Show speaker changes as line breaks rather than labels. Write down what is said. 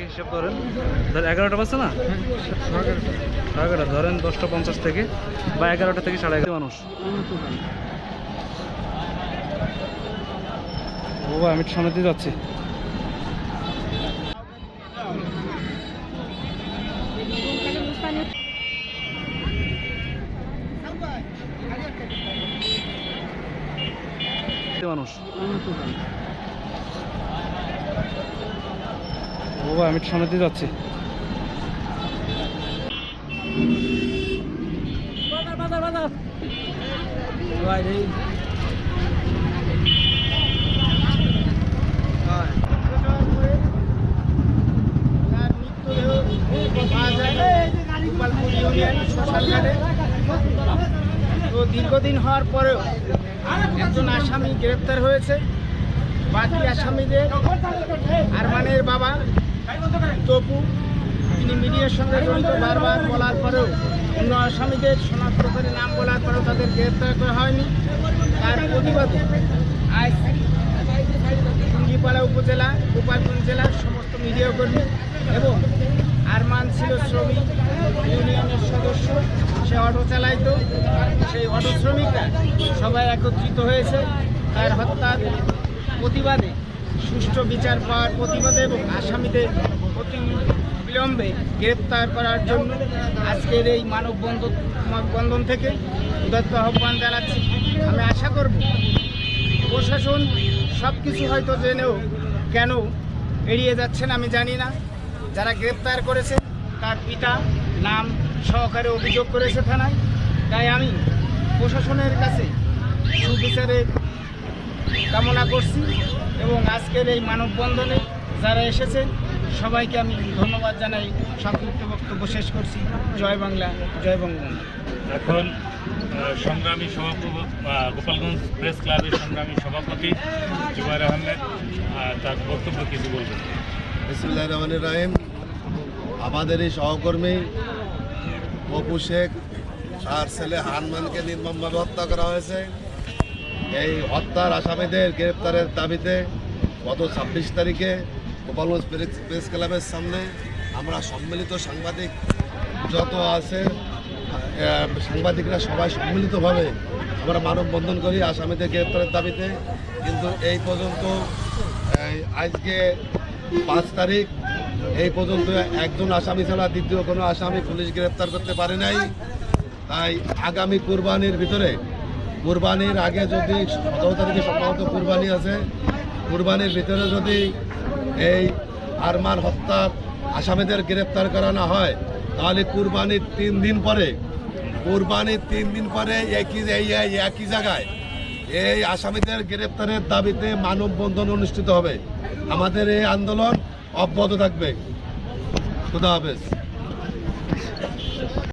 হিসাব ধরেন 11টা বাজছে না, 11টা ধরেন 10টা 50 থেকে বা 11টা থেকে 11:30 মানুষ। বাবা আমি সামনে দিয়ে যাচ্ছি। মানুষ বাবা আমি সামনে দিয়ে যাচ্ছি।
তো দীর্ঘদিন হওয়ার পরেও একজন আসামি গ্রেপ্তার হয়েছে। বাকি আসামিদের আরমানের বাবা তপু, তিনি মিডিয়ার সঙ্গে জড়িত, বারবার বলার পরেও অন্য আসামিদের শনাক্ত করে নাম বলার পরেও তাদের গ্রেপ্তার করা হয়নি। তার প্রতিবাদে আজ টুঙ্গিপাড়া উপজেলা, গোপালগঞ্জ জেলার সমস্ত মিডিয়াকর্মী এবং আরমান ছিল শ্রমিক ইউনিয়নের সদস্য, সে অটো চালাইতো, সেই অটো শ্রমিকরা সবাই একত্রিত হয়েছে তার হত্যার প্রতিবাদে, সুষ্ঠু বিচার পাওয়ার প্রতিবাদে এবং আসামিদের অতি বিলম্বে গ্রেপ্তার করার জন্য আজকের এই মানববন্ধন থেকে উদাত্ত আহ্বান জানাচ্ছি। আমি আশা করব প্রশাসন সব কিছু হয়তো জেনেও কেন এড়িয়ে যাচ্ছেন আমি জানি না। যারা গ্রেপ্তার করেছে তার পিতা নাম সহকারে অভিযোগ করেছে থানায়। তাই আমি প্রশাসনের কাছে সুবিচারের কামনা করছি এবং আজকের এই মানববন্ধনে যারা এসেছেন সবাইকে আমি ধন্যবাদ জানাই। সংক্ষিপ্ত বক্তব্য শেষ করছি। জয় বাংলা, জয় বঙ্গবন্ধু।
এখন সংগ্রামী সভাপতি, গোপালগঞ্জ প্রেস ক্লাবের সংগ্রামী সভাপতি জুবাইর আহমেদ তার বক্তব্য কিছু বলবেন।
বিসমিল্লাহির রহমানির রহিম। আমাদের এই সহকর্মী অপু শেখ তার ছেলে হানমানকে নির্মমভাবে হত্যা করা হয়েছে। এই হত্যার আসামিদের গ্রেপ্তারের দাবিতে গত 26 তারিখে গোপালগঞ্জ প্রেস ক্লাবের সামনে আমরা সম্মিলিত সাংবাদিক যত আছে সাংবাদিকরা সবাই সম্মিলিতভাবে আমরা মানববন্ধন করি আসামিদের গ্রেপ্তারের দাবিতে। কিন্তু এই পর্যন্ত আজকে 5 তারিখ এই পর্যন্ত একজন আসামি ছাড়া দ্বিতীয় কোনো আসামি পুলিশ গ্রেপ্তার করতে পারে নাই। তাই আগামী কুরবানির ভিতরে, কুরবানির আগে যদি 17 তারিখে সম্ভবত কুরবানি আছে, কুরবানির ভিতরে যদি এই আরমান হত্যার আসামিদের গ্রেপ্তার করা না হয় তাহলে কুরবানির 3 দিন পরে একই জায়গায় এই আসামিদের গ্রেপ্তারের দাবিতে মানববন্ধন অনুষ্ঠিত হবে। আমাদের এই আন্দোলন অব্যাহত থাকবে। খুদা হাফেজ।